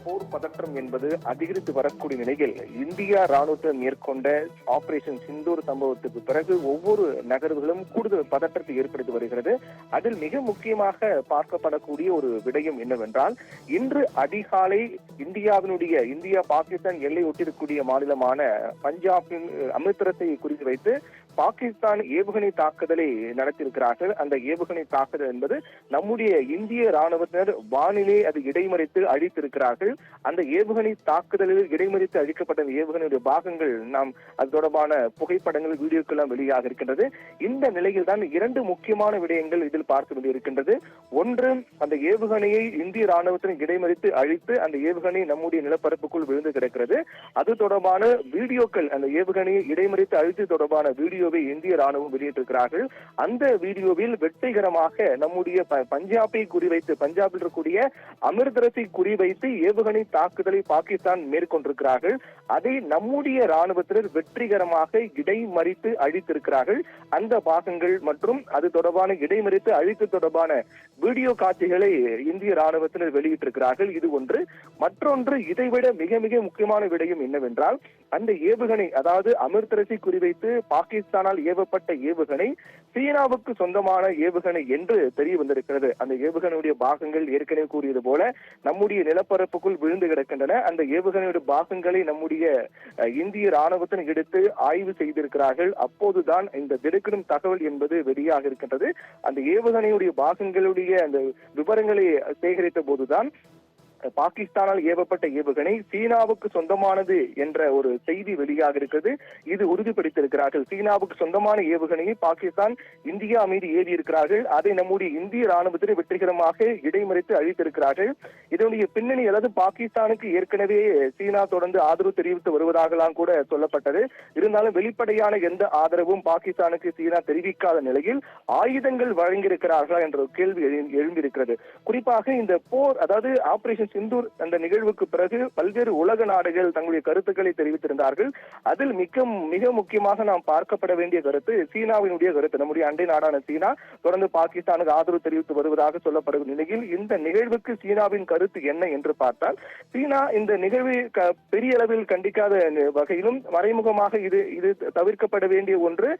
போர் பதற்றம் என்பது அதிகரித்து வரக்கூடிய நிலையில் இந்தியா ராணுவத்தினர் மேற்கொண்ட ஆபரேஷன் சிந்தூர் சம்பவத்துக்கு பிறகு ஒவ்வொரு நகர்வுகளும் கூடுதல் பதற்றத்தை ஏற்படுத்தி வருகிறது. அதில் மிக முக்கியமாக பார்க்கப்படக்கூடிய ஒரு விடயம் என்னவென்றால், இன்று அதிகாலை இந்தியா பாகிஸ்தான் எல்லை ஒட்டிருக்கூடிய மாநிலமான பஞ்சாபின் அமிர்தசரஸை குறித்து வைத்து பாகிஸ்தான் ஏவுகணை தாக்குதலை நடத்தியிருக்கிறார்கள். அந்த ஏவுகணை தாக்குதல் என்பது நம்முடைய இந்திய ராணுவத்தினர் வானிலே அது இடைமறித்து அழித்திருக்கிறார்கள். அந்த ஏவுகணை தாக்குதலில் இடைமறித்து அழிக்கப்பட்ட ஏவுகணையுடைய பாகங்கள் அது தொடர்பான புகைப்படங்கள், வீடியோக்கள் எல்லாம் வெளியாக இருக்கின்றது. இந்த நிலையில் தான் இரண்டு முக்கியமான விடயங்கள் இதில் பார்க்க வேண்டியிருக்கின்றது. ஒன்று, அந்த ஏவுகணையை இந்திய ராணுவத்தினர் இடைமறித்து அழித்து அந்த ஏவுகணை நம்முடைய நிலப்பரப்புக்குள் விழுந்து கிடக்கிறது. அது தொடர்பான வீடியோக்கள், அந்த ஏவுகணையை இடைமறித்து அழித்து தொடர்பான வீடியோவை இந்திய ராணுவம் வெளியிட்டிருக்கிறார்கள். அந்த வீடியோவில் வெற்றிகரமாக நம்முடைய பஞ்சாபை குறிவைத்து, பஞ்சாபில் இருக்கக்கூடிய அமிர்தசரஸை குறிவைத்து ஏவுகணை தாக்குதலை பாகிஸ்தான் மேற்கொண்டிருக்கிறார்கள். அதை நம்முடைய ராணுவத்தினர் வெற்றிகரமாக இடைமறித்து அழித்திருக்கிறார்கள். அந்த பாகங்கள் மற்றும் அது தொடர்பான இடைமறித்து அழித்து தொடர்பான வீடியோ காட்சிகளை இந்திய ராணுவத்தினர் வெளியிட்டிருக்கிறார்கள். இது ஒன்று. மற்றொன்று, இதைவிட மிக மிக முக்கியமான விடயம் என்னவென்றால், அந்த ஏவுகணை, அதாவது அமிர்தசரஸை குறிவைத்து பாகிஸ்தானால் ஏவப்பட்ட ஏவுகணை சீனாவுக்கு சொந்தமான ஏவுகணை என்று தெரிய வந்திருக்கிறது. அந்த ஏவுகணையுடைய பாகங்கள் ஏற்கனவே கூறியது போல நம்முடைய நிலப்பரப்புக்குள் விழுந்து கிடக்கின்றன. அந்த ஏவுகணையுடைய பாகங்களை நம்முடைய இந்திய ராணுவத்தினர் எடுத்து ஆய்வு செய்திருக்கிறார்கள். அப்போதுதான் இந்த திடுக்கிடும் தகவல் என்பது வெளியாக இருக்கின்றது. அந்த ஏவுகணையுடைய பாகங்களுடைய அந்த விவரங்களை சேகரித்த போதுதான் பாகிஸ்தானால் ஏவப்பட்ட ஏவுகணை சீனாவுக்கு சொந்தமானது என்ற ஒரு செய்தி வெளியாக இருக்கிறது. இது உறுதிப்படுத்தியிருக்கிறார்கள். சீனாவுக்கு சொந்தமான ஏவுகணையை பாகிஸ்தான் இந்தியா மீது ஏவி இருக்கிறார்கள். அதை நம்முடைய இந்திய ராணுவத்தினர் வெற்றிகரமாக இடைமறித்து அழித்திருக்கிறார்கள். இதனுடைய பின்னணி, அதாவது பாகிஸ்தானுக்கு ஏற்கனவே சீனா தொடர்ந்து ஆதரவு தெரிவித்து வருவதாகலாம் கூட சொல்லப்பட்டது. இருந்தாலும் வெளிப்படையான எந்த ஆதரவும் பாகிஸ்தானுக்கு சீனா தெரிவிக்காத நிலையில் ஆயுதங்கள் வழங்கியிருக்கிறார்களா என்ற ஒரு கேள்வி எழும்பியிருக்கிறது. குறிப்பாக இந்த போர், அதாவது ஆபரேஷன் சிந்தூர் அந்த நிகழ்வுக்கு பிறகு பல்வேறு உலக நாடுகள் தங்களுடைய கருத்துக்களை தெரிவித்திருந்தார்கள். அதில் மிக முக்கியமாக நாம் பார்க்கப்பட வேண்டிய கருத்து சீனாவினுடைய கருத்து. நம்முடைய அண்டை நாடான சீனா தொடர்ந்து பாகிஸ்தானுக்கு ஆதரவு தெரிவித்து வருவதாக சொல்லப்படும் நிலையில் இந்த நிகழ்வுக்கு சீனாவின் கருத்து என்ன என்று பார்த்தால், சீனா இந்த நிகழ்வை பெரிய அளவில் கண்டிக்காத வகையிலும் மறைமுகமாக இது தவிர்க்கப்பட வேண்டிய ஒன்று,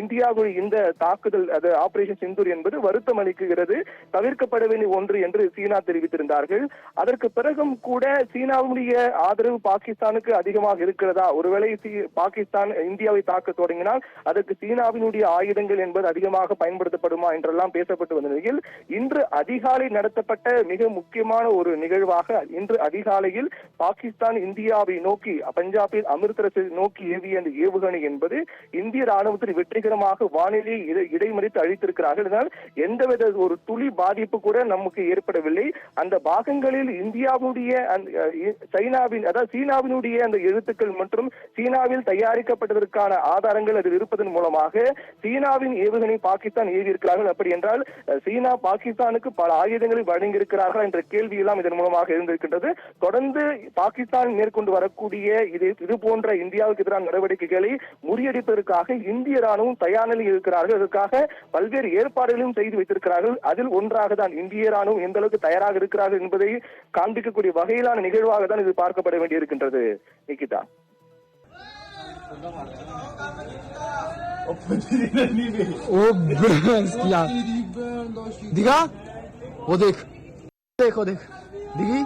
இந்தியாவுடைய இந்த தாக்குதல், அது ஆபரேஷன் சிந்தூர் என்பது வருத்தம் அளிக்கிறது, தவிர்க்கப்பட வேண்டிய ஒன்று என்று சீனா தெரிவித்திருந்தார்கள். அதற்கு பிறகும் கூட சீனாவுடைய ஆதரவு பாகிஸ்தானுக்கு அதிகமாக இருக்கிறதா, ஒருவேளை பாகிஸ்தான் இந்தியாவை தாக்க தொடங்கினால் அதற்கு சீனாவினுடைய ஆயுதங்கள் என்பது அதிகமாக பயன்படுத்தப்படுமா என்றெல்லாம் பேசப்பட்டு வந்த நிலையில் இன்று அதிகாலை நடத்தப்பட்ட மிக முக்கியமான ஒரு நிகழ்வாக, இன்று அதிகாலையில் பாகிஸ்தான் இந்தியாவை நோக்கி பஞ்சாபில் அமிர்தசரஸை நோக்கி ஏவிய அந்த ஏவுகணை என்பது இந்திய ராணுவத்தில் வெற்றிகரமாக வானிலை இடைமறித்து அழித்திருக்கிறார்கள். இதனால் எந்தவித ஒரு துளி பாதிப்பு கூட நமக்கு ஏற்படவில்லை. அந்த பாகங்களில் இந்தியாவுடைய சைனாவின், அதாவது சீனாவினுடைய அந்த எழுத்துக்கள் மற்றும் சீனாவில் தயாரிக்கப்பட்டதற்கான ஆதாரங்கள் அதில் இருப்பதன் மூலமாக சீனாவின் ஏவுகணை பாகிஸ்தான் ஏவி இருக்கிறார்கள். அப்படி என்றால் சீனா பாகிஸ்தானுக்கு பல ஆயுதங்களை வழங்கியிருக்கிறார்கள் என்ற கேள்வி எல்லாம் இதன் மூலமாக இருந்திருக்கின்றது. தொடர்ந்து பாகிஸ்தான் மேற்கொண்டு வரக்கூடிய இது போன்ற இந்தியாவுக்கு எதிரான நடவடிக்கைகளை முறியடிப்பதற்காக இந்திய ராணுவம் தயார் நிலையில் இருக்கிறார்கள். அதற்காக பல்வேறு ஏற்பாடுகளையும் செய்து வைத்திருக்கிறார்கள். அதில் ஒன்றாக தான் இந்திய ராணுவம் எந்த அளவுக்கு தயாராக இருக்கிறார்கள் என்பதை காண்பிக்கக்கூடிய வகையிலான நிகழ்வாக தான் இது பார்க்கப்பட வேண்டியிருக்கின்றது. நிகிதா, दिखा वो देख देखो देख दिखी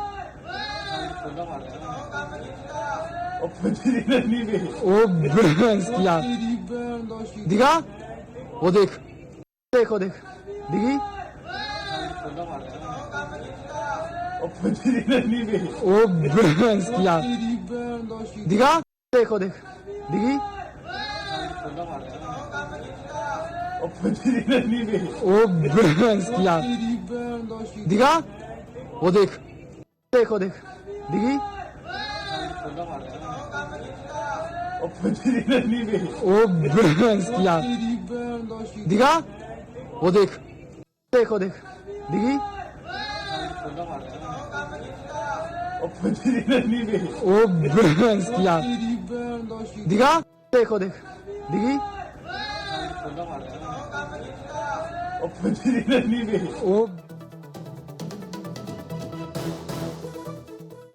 ओ दिखा वो देख देखो देख दिखी ओ दिखा देखो देख दिखी ओ दिखा वो देख देखो देख दिखी ओ दिखा वो देख देखो देख दिखी ओ दिखा देखो देख दिखी ओ